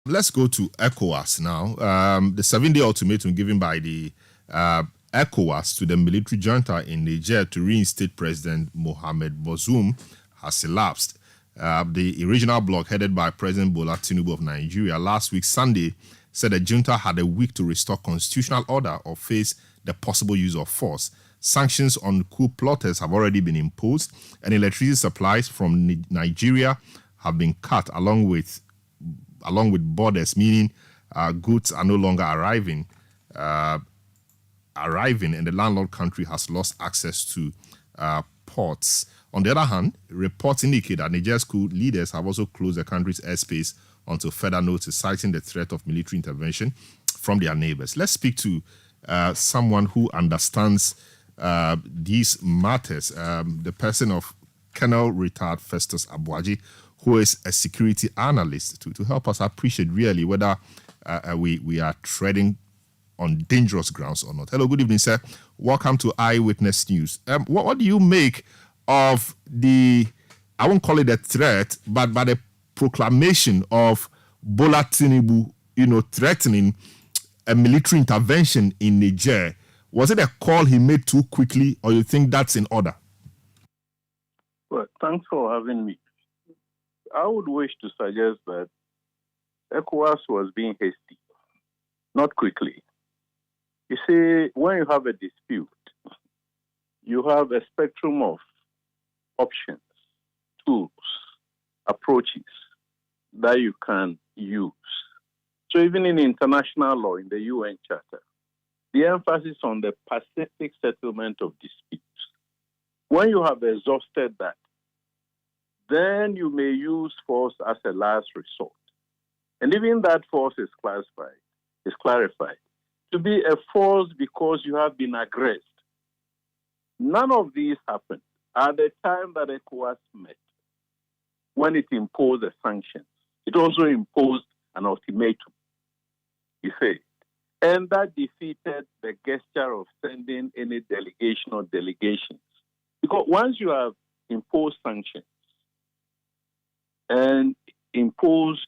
Let's go to ECOWAS now. The 7-day ultimatum given by the ECOWAS to the military junta in Niger to reinstate President Mohamed Bazoum has elapsed. The regional bloc headed by President Bola Tinubu of Nigeria last week, Sunday, said the junta had a week to restore constitutional order or face the possible use of force. Sanctions on coup plotters have already been imposed, and electricity supplies from Nigeria have been cut along with borders, meaning goods are no longer arriving, and the landlord country has lost access to ports. On the other hand, reports indicate that Niger's coup leaders have also closed the country's airspace until further notice, citing the threat of military intervention from their neighbors. Let's speak to someone who understands these matters, the person of Colonel Retired Festus Abuaji, who is a security analyst, to help us appreciate really whether we are treading on dangerous grounds or not. Hello, good evening, sir. Welcome to Eyewitness News. What do you make of the, I won't call it a threat, but the proclamation of Bola Tinubu, threatening a military intervention in Niger? Was it a call he made too quickly, or you think that's in order? Well, thanks for having me. I would wish to suggest that ECOWAS was being hasty, not quickly. You see, when you have a dispute, you have a spectrum of options, tools, approaches that you can use. So even in international law, in the UN Charter, the emphasis on the pacific settlement of disputes. When you have exhausted that, then you may use force as a last resort. And even that force is clarified to be a force because you have been aggressed. None of these happened at the time that ECOWAS met, when it imposed the sanctions. It also imposed an ultimatum, you say. And that defeated the gesture of sending any delegation or delegations. Because once you have imposed sanctions, and imposed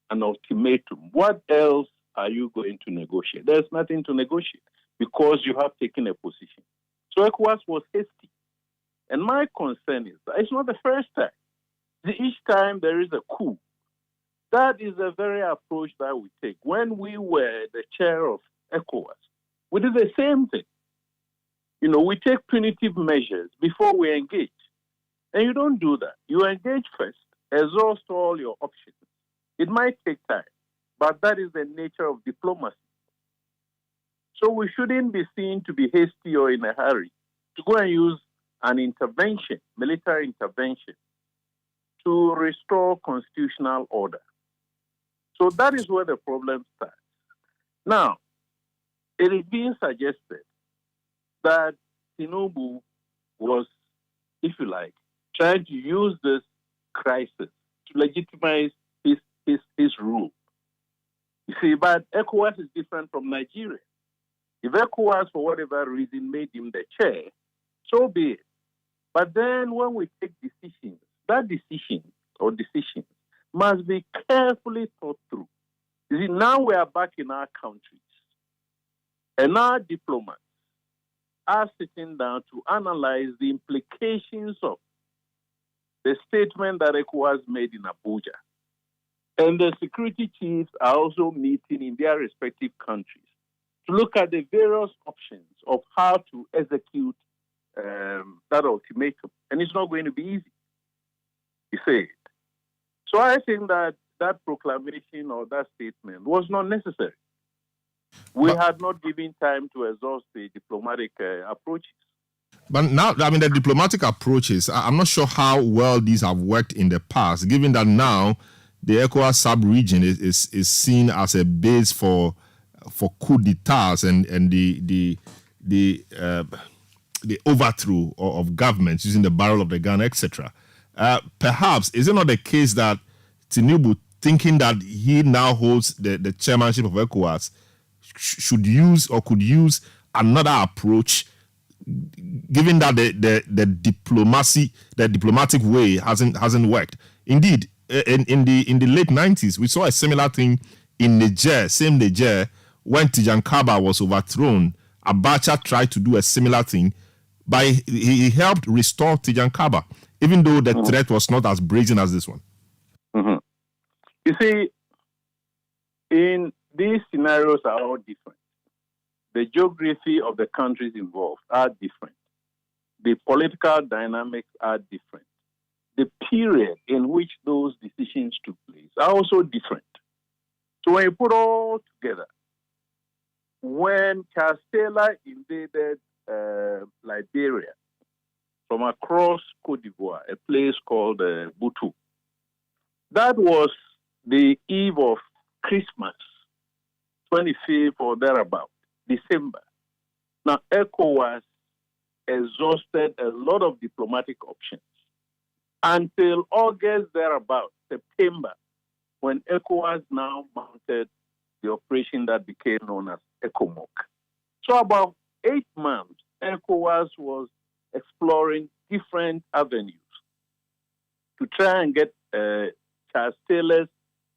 an ultimatum, what else are you going to negotiate? There's nothing to negotiate because you have taken a position. So ECOWAS was hasty. And my concern is that it's not the first time. Each time there is a coup, that is the very approach that we take. When we were the chair of ECOWAS, we did the same thing. We take punitive measures before we engage. And you don't do that. You engage first. Exhaust all your options. It might take time, but that is the nature of diplomacy. So we shouldn't be seen to be hasty or in a hurry to go and use an intervention, military intervention, to restore constitutional order. So that is where the problem starts. Now, it is being suggested that Tinubu was, if you like, trying to use this crisis to legitimize his rule. You see, but ECOWAS is different from Nigeria. If ECOWAS, for whatever reason, made him the chair, so be it. But then when we take decisions, that decision or decisions must be carefully thought through. You see, now we are back in our countries, and our diplomats are sitting down to analyze the implications of the statement that ECOWAS made in Abuja. And the security chiefs are also meeting in their respective countries to look at the various options of how to execute that ultimatum. And it's not going to be easy, you say. So I think that proclamation or that statement was not necessary. We had not given time to exhaust the diplomatic approaches. But now, the diplomatic approaches, I'm not sure how well these have worked in the past, given that now the ECOWAS sub-region is seen as a base for coup d'etats and the overthrow of governments using the barrel of the gun, etc. Perhaps, is it not the case that Tinubu, thinking that he now holds the chairmanship of ECOWAS, should use or could use another approach, given that the diplomatic way hasn't worked? Indeed, in the late 90s, we saw a similar thing in Niger, same Niger, when Tijan Kaba was overthrown, Abacha tried to do a similar thing, but he helped restore Tijan Kaba, even though the threat was not as brazen as this one. Mm-hmm. You see, in these scenarios are all different. The geography of the countries involved are different. The political dynamics are different. The period in which those decisions took place are also different. So when you put all together, when Charles Taylor invaded Liberia from across Cote d'Ivoire, a place called Butu, that was the eve of Christmas, 25th or thereabout, December. Now, ECOWAS exhausted a lot of diplomatic options until August thereabout, September, when ECOWAS now mounted the operation that became known as ECOMOG. So about 8 months, ECOWAS was exploring different avenues to try and get Charles Taylor's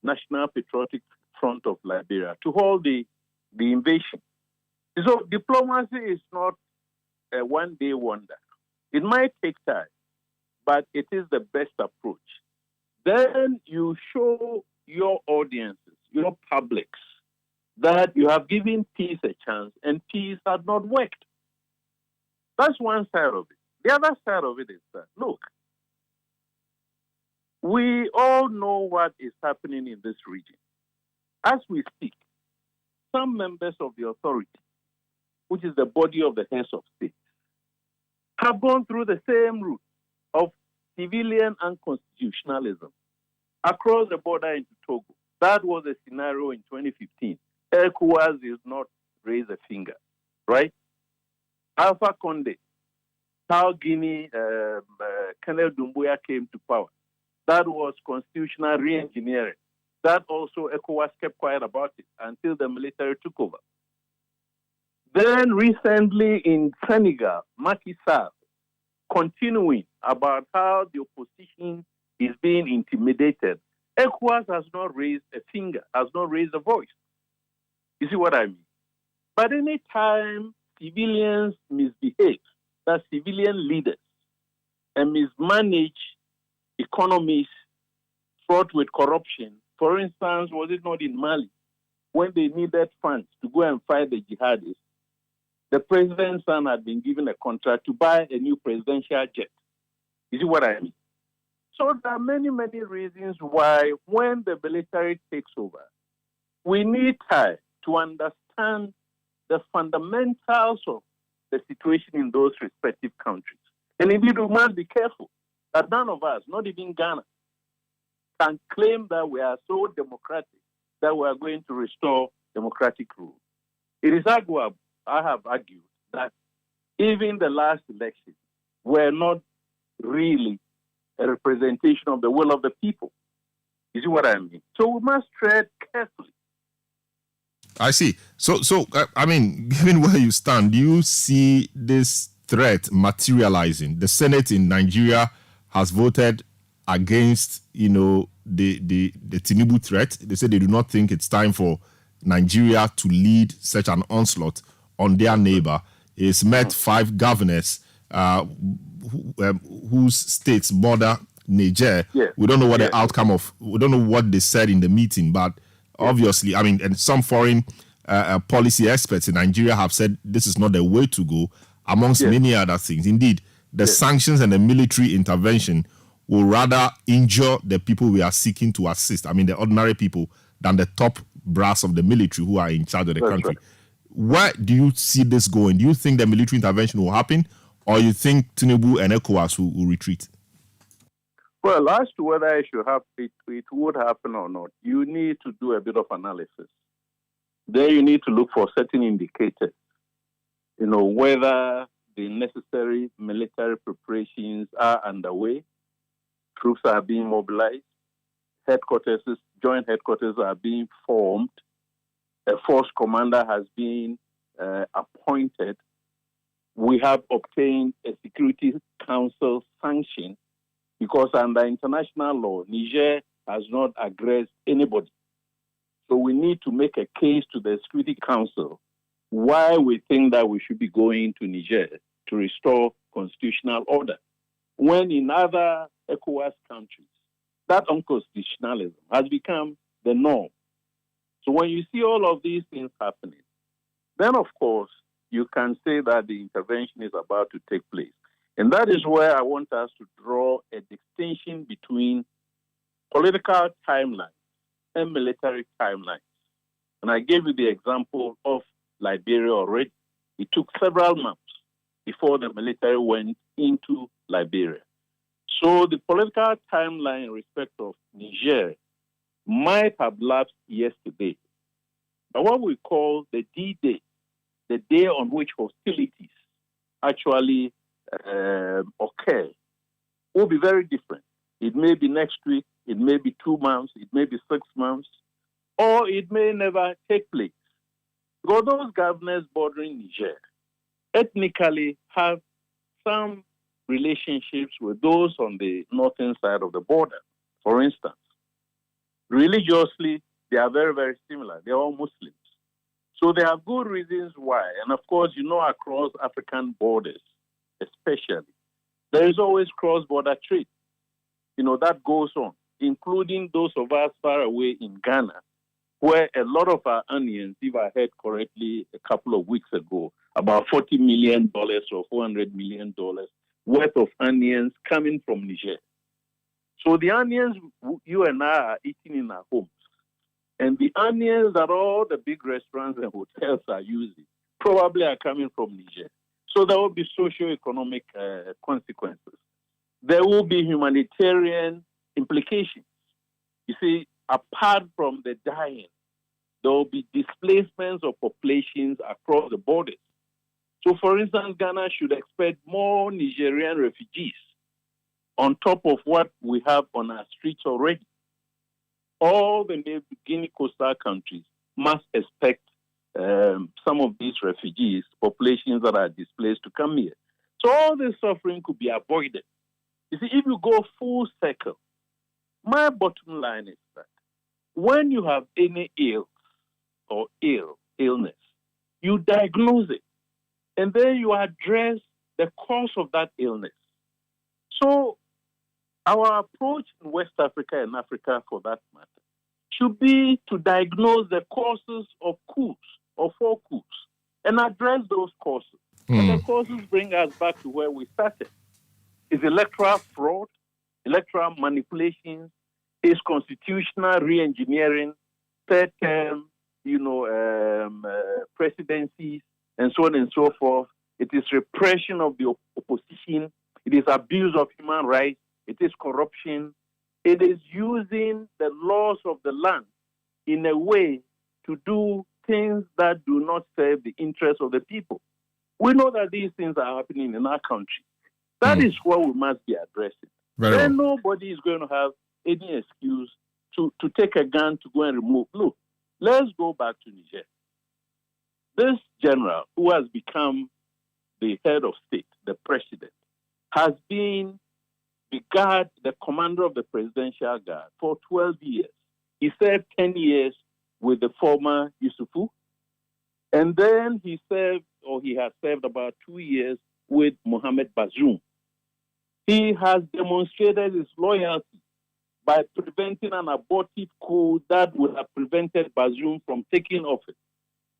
National Patriotic Front of Liberia to hold the invasion. So diplomacy is not a one-day wonder. It might take time, but it is the best approach. Then you show your audiences, your publics, that you have given peace a chance and peace has not worked. That's one side of it. The other side of it is that, look, we all know what is happening in this region. As we speak, some members of the authority, which is the body of the heads of state, have gone through the same route of civilian unconstitutionalism across the border into Togo. That was a scenario in 2015. ECOWAS did not raise a finger, right? Alpha Conde, how Guinea, Colonel Doumbouya came to power. That was constitutional re-engineering. That also ECOWAS kept quiet about it until the military took over. Then recently in Senegal, Macky Sall, continuing about how the opposition is being intimidated. ECOWAS has not raised a finger, has not raised a voice. You see what I mean? But any time civilians misbehave, that civilian leaders, and mismanage economies fraught with corruption, for instance, was it not in Mali, when they needed funds to go and fight the jihadists, the president's son had been given a contract to buy a new presidential jet. You see what I mean? So there are many, many reasons why when the military takes over, we need time to understand the fundamentals of the situation in those respective countries. And indeed, we must be careful that none of us, not even Ghana, can claim that we are so democratic that we are going to restore democratic rule. It is arguable, I have argued, that even the last election were not really a representation of the will of the people. You see what I mean? So we must tread carefully. I see. So, I mean, given where you stand, do you see this threat materializing? The Senate in Nigeria has voted against, the Tinubu threat. They say they do not think it's time for Nigeria to lead such an onslaught on their neighbor. It's met 5 governors whose states border Niger. Yes. We don't know what the outcome of, we don't know what they said in the meeting, but obviously, I mean, and some foreign policy experts in Nigeria have said this is not the way to go, amongst many other things. Indeed, the sanctions and the military intervention will rather injure the people we are seeking to assist, I mean, the ordinary people, than the top brass of the military who are in charge of the country. Right. Where do you see this going? Do you think the military intervention will happen, or you think Tinubu and ECOWAS will retreat? Well, as to whether it should happen, it would happen or not, you need to do a bit of analysis. There you need to look for certain indicators, whether the necessary military preparations are underway, troops are being mobilized, joint headquarters are being formed, a force commander has been appointed. We have obtained a Security Council sanction because under international law, Niger has not aggressed anybody. So we need to make a case to the Security Council why we think that we should be going to Niger to restore constitutional order. When in other ECOWAS countries, that unconstitutionalism has become the norm. So when you see all of these things happening, then of course you can say that the intervention is about to take place. And that is where I want us to draw a distinction between political timelines and military timelines. And I gave you the example of Liberia already. It took several months before the military went into Liberia. So the political timeline in respect of Niger might have lapsed yesterday. But what we call the D-Day, the day on which hostilities actually occur, will be very different. It may be next week, it may be 2 months, it may be 6 months, or it may never take place. Because those governors bordering Niger ethnically have some relationships with those on the northern side of the border. For instance, religiously, they are very, very similar. They are all Muslims. So there are good reasons why. And of course, you know, across African borders, especially, there is always cross-border trade. You know, that goes on, including those of us far away in Ghana, where a lot of our onions, if I heard correctly a couple of weeks ago, about $40 million or $400 million worth of onions coming from Niger. So the onions you and I are eating in our homes, and the onions that all the big restaurants and hotels are using probably are coming from Niger. So there will be socio-economic consequences. There will be humanitarian implications. You see, apart from the dying, there will be displacements of populations across the borders. So, for instance, Ghana should expect more Nigerian refugees on top of what we have on our streets already. All the Guinea coastal countries must expect some of these refugees, populations that are displaced, to come here. So all this suffering could be avoided. You see, if you go full circle, my bottom line is that when you have any illness, you diagnose it, and then you address the cause of that illness. So our approach in West Africa and Africa, for that matter, should be to diagnose the causes of coups or for coups and address those causes. And the causes bring us back to where we started. Is electoral fraud, electoral manipulation, is constitutional re-engineering, third term, presidencies, and so on and so forth. It is repression of the opposition. It is abuse of human rights. It is corruption. It is using the laws of the land in a way to do things that do not serve the interests of the people. We know that these things are happening in our country. That is what we must be addressing. Then nobody is going to have any excuse to take a gun to go and remove. Look, let's go back to Niger. This general, who has become the head of state, the president, has been the commander of the presidential guard for 12 years. He served 10 years with the former Yusufu, and then he has served about 2 years with Mohamed Bazoum. He has demonstrated his loyalty by preventing an abortive coup that would have prevented Bazoum from taking office.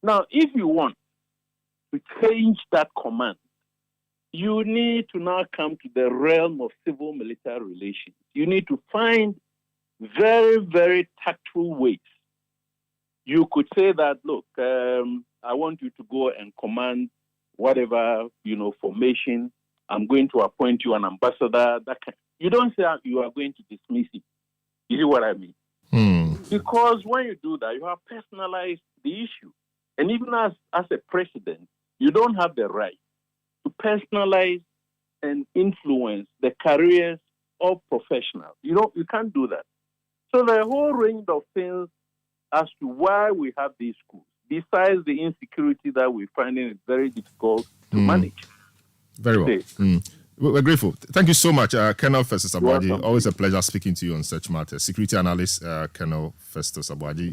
Now, if you want to change that command, you need to now come to the realm of civil-military relations. You need to find very, very tactful ways. You could say that, look, I want you to go and command whatever, formation. I'm going to appoint you an ambassador. You don't say you are going to dismiss it. You see what I mean? Because when you do that, you have personalized the issue. And even as a president, you don't have the right to personalize and influence the careers of professionals. You can't do that. So there are a whole range of things as to why we have these schools, besides the insecurity that we're finding it very difficult to manage. Very well. We're grateful. Thank you so much, Colonel Festus Aboagye. Always a pleasure speaking to you on such matters. Security analyst, Colonel Festus Aboagye.